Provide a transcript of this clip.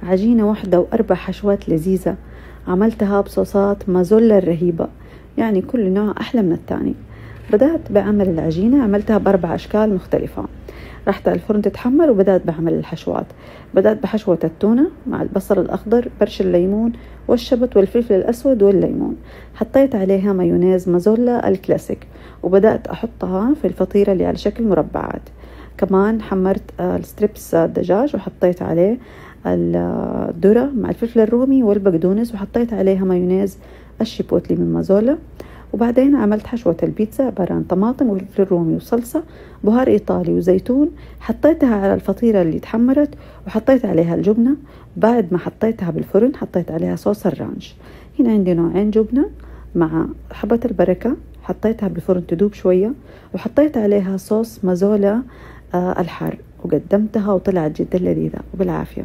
عجينة واحدة وأربع حشوات لذيذة. عملتها بصوصات مازولا الرهيبة، يعني كل نوع أحلى من التاني. بدأت بعمل العجينة، عملتها بأربع أشكال مختلفة. رحت على الفرن تتحمر وبدأت بعمل الحشوات. بدأت بحشوة التونة مع البصل الأخضر، برش الليمون والشبت والفلفل الأسود والليمون. حطيت عليها مايونيز مازولا الكلاسيك وبدأت أحطها في الفطيرة اللي على شكل مربعات. كمان حمرت الستريبس الدجاج وحطيت عليه الذرة مع الفلفل الرومي والبقدونس، وحطيت عليها مايونيز الشيبوتلي من مازولا. وبعدين عملت حشوة البيتزا عبارة عن طماطم وفلفل رومي وصلصة، بهار إيطالي وزيتون. حطيتها على الفطيرة اللي تحمرت وحطيت عليها الجبنة. بعد ما حطيتها بالفرن حطيت عليها صوص الرانش. هنا عندي نوعين جبنة مع حبة البركة، حطيتها بالفرن تدوب شوية، وحطيت عليها صوص مازولا الحار، وقدمتها وطلعت جدا لذيذة وبالعافية.